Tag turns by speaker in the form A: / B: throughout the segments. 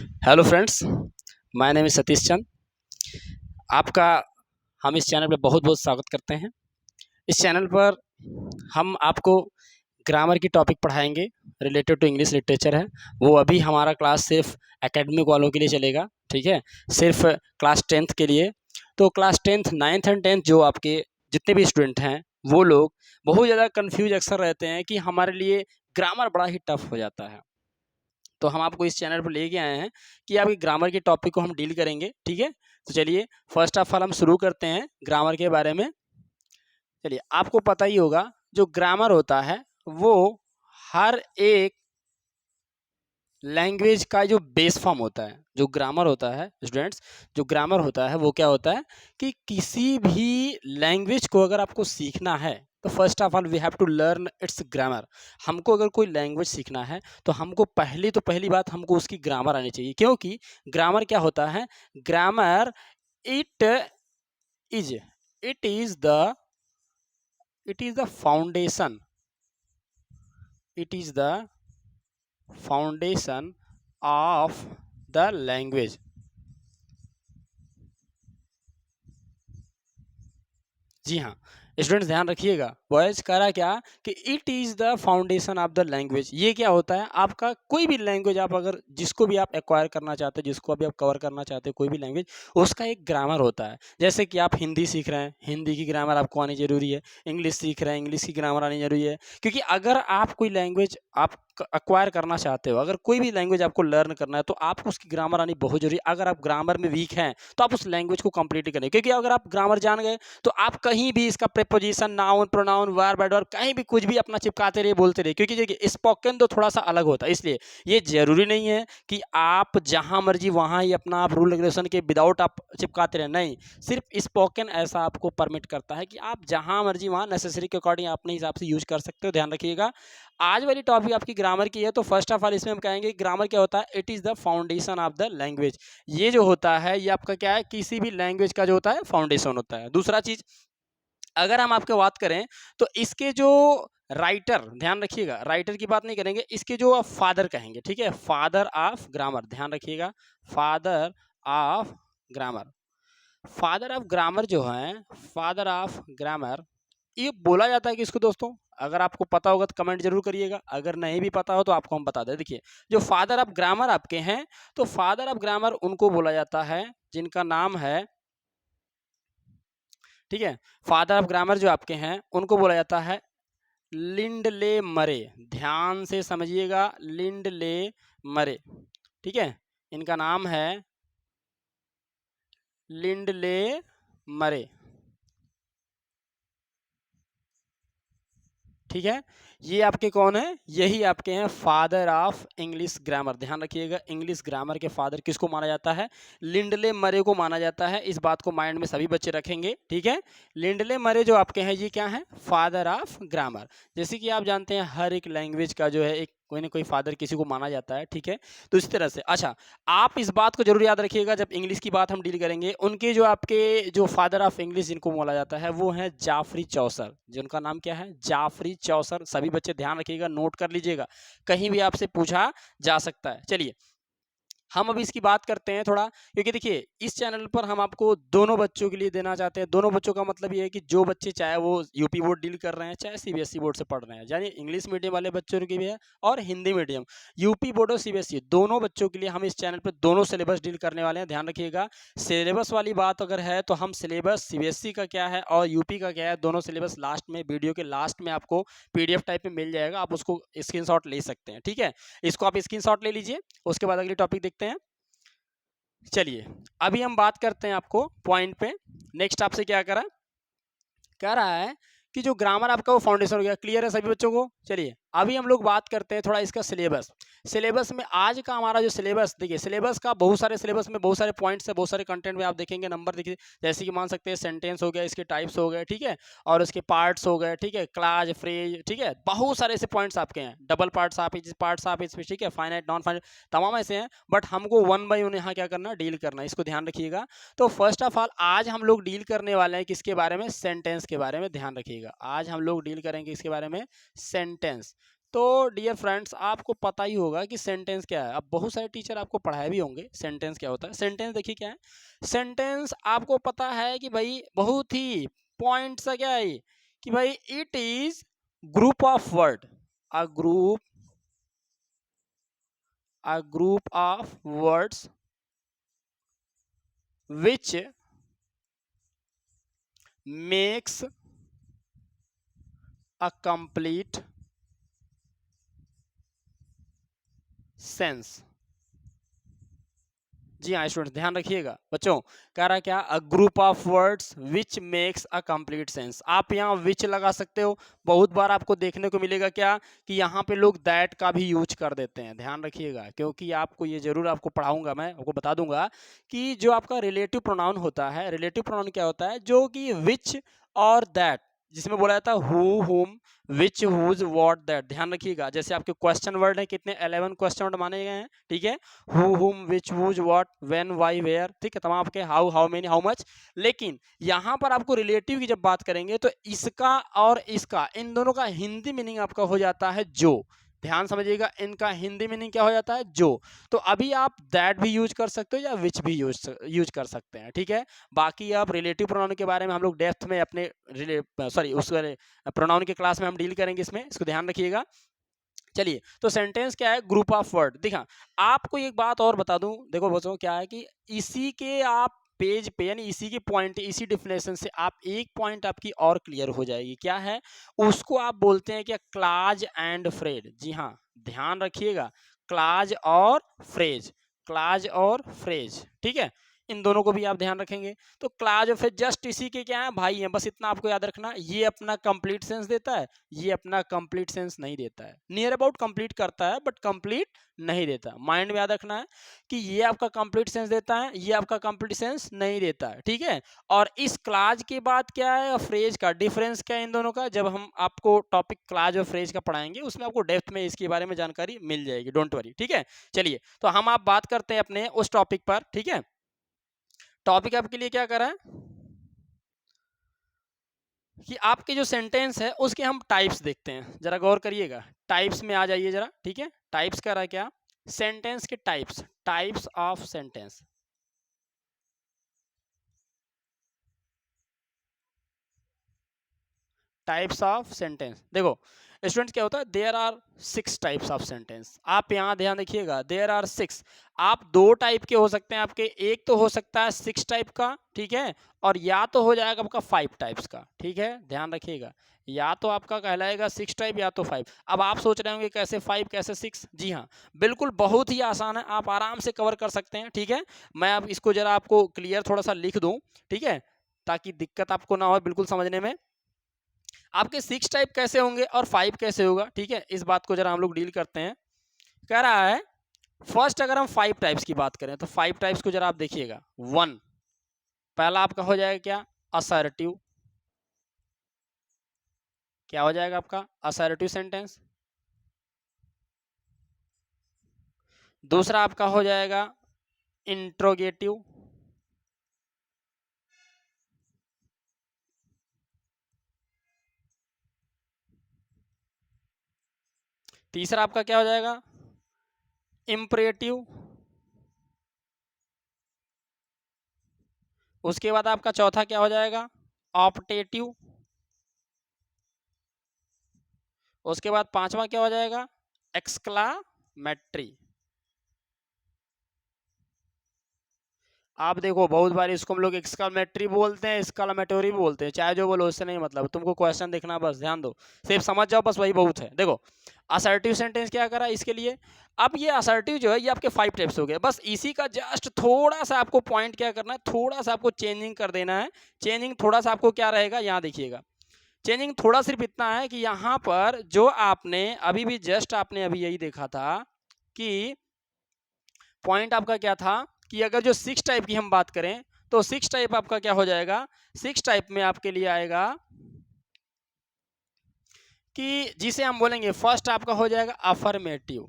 A: Hello friends, my name is Satish Chand. आपका हम इस चैनल पे बहुत बहुत स्वागत करते हैं। इस चैनल पर हम आपको ग्रामर की टॉपिक पढ़ाएंगे रिलेटेड टू इंग्लिश लिटरेचर है। वो अभी हमारा क्लास सिर्फ एकेडमिक वालों के लिए चलेगा, ठीक है, सिर्फ क्लास 10th के लिए। तो class 10th 9th and 10th जो आपके जितने भी स्टूडेंट हैं वो लोग बहुत ज़्यादा कन्फ्यूज अक्सर रहते हैं कि हमारे लिए ग्रामर बड़ा ही टफ हो जाता है। तो हम आपको इस चैनल पर लेके आए हैं कि आपकी ग्रामर के टॉपिक को हम डील करेंगे, ठीक है। तो चलिए फर्स्ट ऑफ ऑल हम शुरू करते हैं ग्रामर के बारे में। चलिए, आपको पता ही होगा जो ग्रामर होता है वो हर एक लैंग्वेज का जो बेस फॉर्म होता है। जो ग्रामर होता है स्टूडेंट्स, जो ग्रामर होता है वो क्या होता है कि किसी भी लैंग्वेज को अगर आपको सीखना है तो first of all we have to learn its grammar. हमको अगर कोई लैंग्वेज सीखना है तो हमको पहली बात हमको उसकी ग्रामर आनी चाहिए, क्योंकि ग्रामर क्या होता है, grammar it is it is the it is the foundation, it is the foundation of the language. जी हाँ स्टूडेंट्स, ध्यान रखिएगा, बॉयज कह रहा क्या कि it is the foundation of the language. ये क्या होता है, आपका कोई भी लैंग्वेज आप अगर जिसको भी आप एक्वायर करना चाहते हैं, जिसको भी आप कवर करना चाहते हैं, कोई भी लैंग्वेज, उसका एक ग्रामर होता है। जैसे कि आप हिंदी सीख रहे हैं, हिंदी की ग्रामर आपको आनी जरूरी है। इंग्लिश सीख रहे हैं, इंग्लिश की ग्रामर आनी जरूरी है। क्योंकि अगर आप कोई लैंग्वेज आप एक्वायर करना चाहते हो, अगर कोई भी लैंग्वेज आपको लर्न करना है तो आपको उसकी ग्रामर आनी बहुत जरूरी है। अगर आप ग्रामर में वीक हैं तो आप उस लैंग्वेज को कंप्लीट करें, क्योंकि अगर आप ग्रामर जान गए तो आप कहीं भी इसका preposition, noun, pronoun, verb, adverb कहीं भी कुछ भी अपना चिपकाते रहिए, बोलते रहिए। क्योंकि देखिए स्पोकन तो थोड़ा सा अलग होता है, इसलिए ये जरूरी नहीं है कि आप जहां मर्जी वहां ही अपना आप रूल रेगुलेशन के विदाउट आप चिपकाते रहे। नहीं, सिर्फ स्पोकन ऐसा आपको परमिट करता है कि आप जहां मर्जी वहां नेसेसरी के अकॉर्डिंग अपने हिसाब से यूज कर सकते हो। ध्यान रखिएगा, आज वाली टॉपिक आपकी ग्रामर की है। तो फर्स्ट ऑफ ऑल इसमें हम कहेंगे ग्रामर क्या होता है, it is the foundation of the language. ये जो होता है ये आपका क्या है, किसी भी लैंग्वेज का जो होता है फाउंडेशन होता है। दूसरा चीज, अगर हम आपके बात करें तो इसके जो राइटर, ध्यान रखिएगा, राइटर की बात नहीं करेंगे, इसके जो आप फादर कहेंगे, ठीक है, फादर ऑफ ग्रामर, ध्यान रखिएगा, father of grammar. Father of grammar जो है, फादर ऑफ ग्रामर, ये बोला जाता है कि इसको दोस्तों, अगर आपको पता होगा तो कमेंट जरूर करिएगा, अगर नहीं भी पता हो तो आपको हम बता दें। देखिए, जो फादर ऑफ ग्रामर आपके हैं, तो फादर ऑफ ग्रामर उनको बोला जाता है जिनका नाम है, ठीक है, फादर ऑफ ग्रामर जो आपके हैं उनको बोला जाता है लिंडले मरे। ध्यान से समझिएगा, लिंडले मरे, ठीक है, इनका नाम है लिंडले मरे, ठीक है। ये आपके कौन है, यही आपके हैं फादर ऑफ इंग्लिश ग्रामर। ध्यान रखिएगा, इंग्लिश ग्रामर के फादर किसको माना जाता है, लिंडले मरे को माना जाता है। इस बात को माइंड में सभी बच्चे रखेंगे, ठीक है। लिंडले मरे जो आपके हैं ये क्या है, फादर ऑफ ग्रामर। जैसे कि आप जानते हैं हर एक लैंग्वेज का जो है एक कोई ना कोई फादर किसी को माना जाता है, ठीक है। तो इस तरह से, अच्छा, आप इस बात को जरूर याद रखिएगा जब इंग्लिश की बात हम डील करेंगे, उनके जो आपके जो फादर ऑफ इंग्लिश जिनको बोला जाता है वो है जाफरी चौसर। जिनका नाम क्या है, जाफरी चौसर। सभी बच्चे ध्यान रखिएगा, नोट कर लीजिएगा, कहीं भी आपसे पूछा जा सकता है। चलिए हम अभी इसकी बात करते हैं थोड़ा, क्योंकि देखिए इस चैनल पर हम आपको दोनों बच्चों के लिए देना चाहते हैं। दोनों बच्चों का मतलब ये है कि जो बच्चे चाहे वो यूपी बोर्ड डील कर रहे हैं, चाहे सीबीएसई बोर्ड से पढ़ रहे हैं, यानी इंग्लिश मीडियम वाले बच्चों के भी है और हिंदी मीडियम, यूपी बोर्ड और सीबीएसई दोनों बच्चों के लिए हम इस चैनल पर दोनों सिलेबस डील करने वाले हैं। ध्यान रखिएगा, सिलेबस वाली बात अगर है तो हम सिलेबस सीबीएसई का क्या है और यूपी का क्या है, दोनों सिलेबस लास्ट में, वीडियो के लास्ट में आपको पीडीएफ टाइप में मिल जाएगा, आप उसको स्क्रीनशॉट ले सकते हैं, ठीक है। इसको आप स्क्रीनशॉट ले लीजिए, उसके बाद अगली टॉपिक देखते हैं। चलिए अभी हम बात करते हैं आपको पॉइंट पे। नेक्स्ट आपसे क्या कह रहा है कि जो ग्रामर आपका वो फाउंडेशन हो गया, क्लियर है सभी बच्चों को। चलिए अभी हम लोग बात करते हैं थोड़ा इसका सिलेबस। सिलेबस में आज का हमारा जो सिलेबस, देखिए सिलेबस का बहुत सारे, सिलेबस में बहुत सारे पॉइंट्स है, बहुत सारे कंटेंट में आप देखेंगे नंबर देखिए, जैसे कि मान सकते हैं सेंटेंस हो गया, इसके टाइप्स हो गए, ठीक है, और उसके पार्ट्स हो गए, ठीक है, क्लास, फ्रेज, ठीक है, बहुत सारे ऐसे पॉइंट्स आपके हैं, डबल पार्ट्स ऑफ स्पीच, ठीक है, फाइनाइट, नॉन फाइनाइट, तमाम ऐसे हैं। बट हमको वन बाई वन यहाँ क्या करना, डील करना, इसको ध्यान रखिएगा। तो फर्स्ट ऑफ ऑल आज हम लोग डील करने वाले हैं किसके बारे में, सेंटेंस के बारे में। ध्यान रखिएगा, आज हम लोग डील करेंगे इसके बारे में, सेंटेंस। तो डियर फ्रेंड्स, आपको पता ही होगा कि सेंटेंस क्या है। अब बहुत सारे टीचर आपको पढ़ाए भी होंगे सेंटेंस क्या होता है। सेंटेंस देखिए क्या है, सेंटेंस आपको पता है कि भाई बहुत ही पॉइंट सा क्या है कि भाई it is group of word, a group of words which makes a complete sense। जी हाँ स्टूडेंट्स, ध्यान रखिएगा बच्चों, कह रहा क्या, a group of words which makes a complete sense. आप यहाँ विच लगा सकते हो। बहुत बार आपको देखने को मिलेगा क्या कि यहाँ पे लोग दैट का भी यूज कर देते हैं, ध्यान रखिएगा, क्योंकि आपको ये जरूर आपको पढ़ाऊंगा, मैं आपको बता दूंगा कि जो आपका रिलेटिव प्रोनाउन होता है, रिलेटिव प्रोनाउन क्या होता है, जो कि विच और दैट, जिसमें बोला जाता है who, whom, which, whose, what, that. ध्यान रखिएगा, जैसे आपके क्वेश्चन वर्ड है, कितने 11 क्वेश्चन वर्ड माने गए हैं, ठीक है, who, whom, which, whose, what, when, why, where, ठीक है, तमाम आपके how, how many, how much. लेकिन यहाँ पर आपको रिलेटिव की जब बात करेंगे तो इसका और इसका, इन दोनों का हिंदी मीनिंग आपका हो जाता है जो। ध्यान समझिएगा, इनका हिंदी मीनिंग क्या हो जाता है, जो। तो अभी आप दैट भी यूज कर सकते हो या विच भी यूज कर सकते हैं, ठीक है। बाकी आप रिलेटिव प्रोनाउन के बारे में हम लोग डेप्थ में अपने सॉरी उस प्रोनाउन के क्लास में हम डील करेंगे, इसमें इसको ध्यान रखिएगा। चलिए, तो सेंटेंस क्या है, ग्रुप ऑफ वर्ड। देखा, आपको एक बात और बता दूं, देखो बच्चों क्या है कि इसी के आप पेज पे, यानी इसी के पॉइंट, इसी डिफिनेशन से आप एक पॉइंट आपकी और क्लियर हो जाएगी, क्या है, उसको आप बोलते हैं क्या, क्लाज एंड फ्रेज। जी हाँ, ध्यान रखिएगा, क्लाज और फ्रेज, क्लाज और फ्रेज, ठीक है, इन दोनों को भी आप ध्यान रखेंगे। तो क्लाज और फ्रेज जस्ट इसी के क्या है, भाई हैं, बस इतना आपको याद रखना। ये अपना कंप्लीट सेंस देता है, ये अपना कंप्लीट सेंस नहीं देता है। नियर अबाउट कंप्लीट करता है बट कंप्लीट नहीं देता। माइंड में याद रखना है कि ये आपका कंप्लीट सेंस देता है, ये आपका कंप्लीट सेंस नहीं देता है, ठीक है। और इस क्लाज के बाद क्या है, फ्रेज का डिफरेंस क्या है इन दोनों का, जब हम आपको टॉपिक क्लाज और फ्रेज का पढ़ाएंगे उसमें आपको डेप्थ में इसके बारे में जानकारी मिल जाएगी, डोंट वरी, ठीक है। चलिए, तो हम आप बात करते हैं अपने उस टॉपिक पर, ठीक है। टॉपिक आपके लिए क्या करा है कि आपके जो सेंटेंस है उसके हम टाइप्स देखते हैं, जरा गौर करिएगा, टाइप्स में आ जाइए जरा, ठीक है। टाइप्स कह रहा है क्या, सेंटेंस के types, types of sentence. Types of sentence, देखो स्टूडेंट्स क्या होता है, there are 6 types of sentence. आप यहाँ ध्यान रखिएगा, देयर आर 6। आप दो टाइप के हो सकते हैं आपके, एक तो हो सकता है 6 टाइप का, ठीक है, और या तो हो जाएगा आपका 5 टाइप्स का, ठीक है, ध्यान रखिएगा, या तो आपका कहलाएगा 6 टाइप या तो 5। अब आप सोच रहे होंगे कैसे 5 कैसे 6, जी हाँ, बिल्कुल बहुत ही आसान है, आप आराम से कवर कर सकते हैं, ठीक है। मैं अब इसको जरा आपको क्लियर थोड़ा सा लिख दूं, ठीक है, ताकि दिक्कत आपको ना हो बिल्कुल समझने में। आपके 6 टाइप कैसे होंगे और 5 कैसे होगा, ठीक है, इस बात को जरा हम लोग डील करते हैं। कह रहा है फर्स्ट, अगर हम 5 टाइप्स की बात करें तो 5 टाइप्स को जरा आप देखिएगा। 1, पहला आपका हो जाएगा क्या, असर्टिव। क्या हो जाएगा आपका, असर्टिव सेंटेंस। दूसरा आपका हो जाएगा इंट्रोगेटिव। तीसरा आपका क्या हो जाएगा, इम्परेटिव। उसके बाद आपका चौथा क्या हो जाएगा, ऑप्टेटिव। उसके बाद पांचवा क्या हो जाएगा, एक्सक्लामेटरी। आप देखो बहुत बार इसको हम लोग एक्सक्लामेटरी बोलते हैं, एक्सक्लामेटोरी बोलते हैं, चाहे जो बोलो उससे नहीं मतलब, तुमको क्वेश्चन देखना, बस ध्यान दो, सिर्फ समझ जाओ, बस वही बहुत है। देखो असर्टिव सेंटेंस क्या करा इसके लिए, अब ये असर्टिव जो है ये आपके 5 टाइप्स हो गए, बस इसी का जस्ट थोड़ा सा आपको पॉइंट क्या करना है, थोड़ा सा आपको चेंजिंग कर देना है। चेंजिंग थोड़ा सा आपको क्या रहेगा, यहाँ देखिएगा, चेंजिंग थोड़ा सिर्फ इतना है कि यहाँ पर जो आपने अभी भी जस्ट आपने अभी यही देखा था कि पॉइंट आपका क्या था कि अगर जो 6 टाइप की हम बात करें तो 6 टाइप आपका क्या हो जाएगा, 6 टाइप में आपके लिए आएगा कि जिसे हम बोलेंगे फर्स्ट आपका हो जाएगा अफर्मेटिव।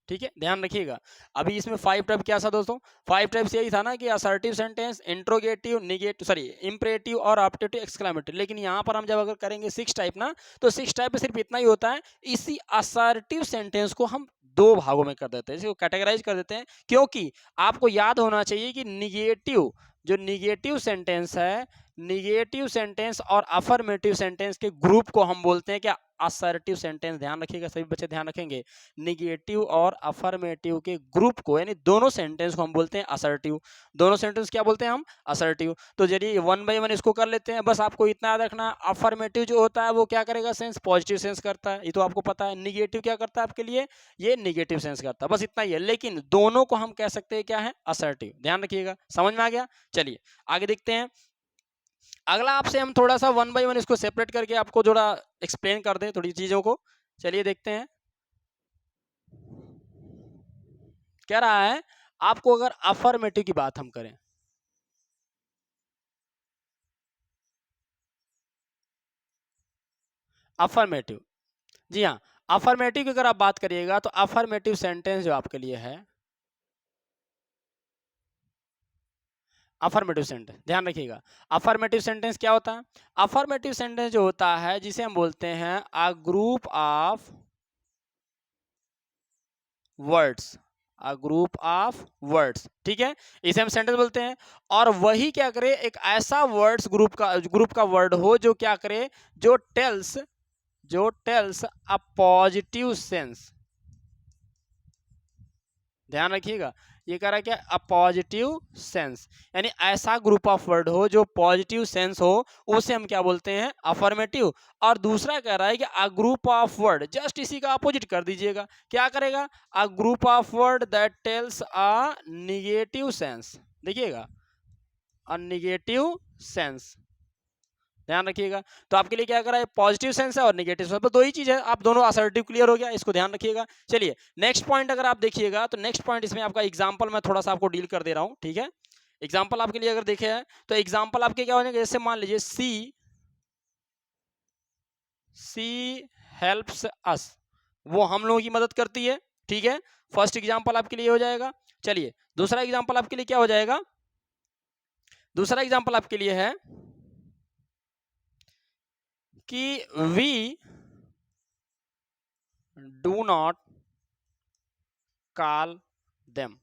A: ठीक है, ध्यान रखिएगा। अभी इसमें 5 टाइप क्या था दोस्तों? 5 टाइप्स यही था ना कि assertive sentence, interrogative, negative, sorry imperative और ऑप्टेटिव, एक्सक्लेमेटरी। लेकिन यहाँ पर हम जब अगर करेंगे 6 टाइप ना, तो 6 टाइप में सिर्फ इतना ही होता है, इसी असर्टिव सेंटेंस को हम 2 भागों में कर देते हैं, इसको कैटेगराइज कर देते हैं, क्योंकि आपको याद होना चाहिए कि निगेटिव, जो निगेटिव सेंटेंस है, निगेटिव सेंटेंस और अफर्मेटिव सेंटेंस के ग्रुप को हम बोलते हैं क्या? Assertive sentence. ध्यान रखिएगा, सभी बच्चे ध्यान रखेंगे। निगेटिव और अफर्मेटिव के ग्रुप को, यानी दोनों सेंटेंस को हम बोलते हैं असर्टिव। दोनों सेंटेंस क्या बोलते हैं हम? असर्टिव। तो चलिए 1 बाय 1 इसको कर लेते हैं। बस आपको इतना याद रखना, अफर्मेटिव जो होता है वो क्या करेगा? सेंस पॉजिटिव सेंस करता है, ये तो आपको पता है। निगेटिव क्या करता है आपके लिए? ये निगेटिव सेंस करता है, बस इतना ही है। लेकिन दोनों को हम कह सकते हैं क्या है? असर्टिव। ध्यान रखिएगा, समझ में आ गया? चलिए आगे देखते हैं। अगला आपसे हम थोड़ा सा 1 बाय 1 इसको सेपरेट करके आपको थोड़ा एक्सप्लेन कर दें थोड़ी चीजों को। चलिए देखते हैं। कह रहा है आपको अगर अफर्मेटिव की बात हम करें, अफर्मेटिव, जी हाँ, अफर्मेटिव की अगर आप बात करिएगा तो अफर्मेटिव सेंटेंस जो आपके लिए है, अफर्मेटिव सेंटेंस ध्यान रखिएगा। अफर्मेटिव सेंटेंस क्या होता है? अफर्मेटिव सेंटेंस जो होता है जिसे हम बोलते हैं a group of words, a group of words, ठीक है, इसे हम सेंटेंस बोलते हैं। और वही क्या करे? एक ऐसा वर्ड्स ग्रुप का वर्ड हो जो क्या करे? जो टेल्स अ पॉजिटिव सेंस। ध्यान रखिएगा, ये कह रहा है क्या? अ पॉजिटिव सेंस, यानी ऐसा ग्रुप ऑफ वर्ड हो जो पॉजिटिव सेंस हो, उसे हम क्या बोलते हैं? अफर्मेटिव। और दूसरा कह रहा है कि a group of word, just इसी का अपोजिट कर दीजिएगा, क्या करेगा? A group of word that tells a negative sense. देखिएगा, अ निगेटिव सेंस, ध्यान रखिएगा। तो आपके लिए क्या करा है? पॉजिटिव सेंस है और निगेटिव सेंस, दो ही चीज है। आप दोनों असर्टिव क्लियर हो गया, इसको ध्यान रखिएगा। चलिए नेक्स्ट पॉइंट अगर आप देखिएगा तो नेक्स्ट पॉइंट इसमें आपका एग्जांपल मैं थोड़ा सा आपको डील कर दे रहा हूं, ठीक है। एग्जांपल आपके लिए अगर देखे हैं तो एग्जांपल आपके क्या हो जाएंगे? जैसे मान लीजिए सी हेल्प्स अस, वो हम लोगों की मदद करती है, ठीक है। फर्स्ट एग्जाम्पल आपके लिए हो जाएगा। चलिए दूसरा एग्जाम्पल आपके लिए क्या हो जाएगा? दूसरा एग्जाम्पल आपके लिए है कि we do not call them.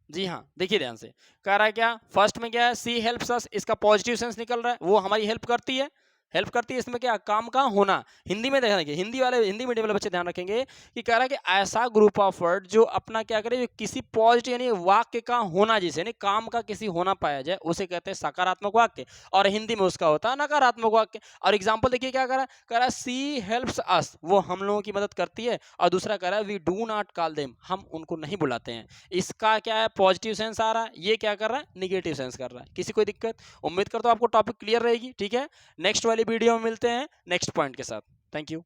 A: जी हाँ, देखिए ध्यान से, कह रहा है क्या? फर्स्ट में क्या है? सी हेल्प्स अस, इसका पॉजिटिव सेंस निकल रहा है, वो हमारी हेल्प करती है। हेल्प करती है, इसमें क्या? काम का होना। हिंदी में ध्यान रखिए, हिंदी मीडियम वाले बच्चे ध्यान रखेंगे कि कह रहा है कि ऐसा ग्रुप ऑफ वर्ड जो अपना क्या करे? जो किसी पॉजिटिव यानी वाक्य का होना, जिसे यानी काम का किसी होना पाया जाए, उसे कहते हैं सकारात्मक वाक्य। और हिंदी में उसका होता है नकारात्मक वाक्य। और एग्जाम्पल देखिए क्या कह रहा है? सी हेल्प्स अस, वो हम लोगों की मदद करती है। और दूसरा कह रहा है we do not call them, हम उनको नहीं बुलाते हैं। इसका क्या है? पॉजिटिव सेंस आ रहा है, ये क्या कर रहा है? निगेटिव सेंस कर रहा है। किसी कोई दिक्कत? उम्मीद करता हूं आपको टॉपिक क्लियर रहेगी, ठीक है। नेक्स्ट वाली वीडियो में मिलते हैं नेक्स्ट पॉइंट के साथ। Thank you.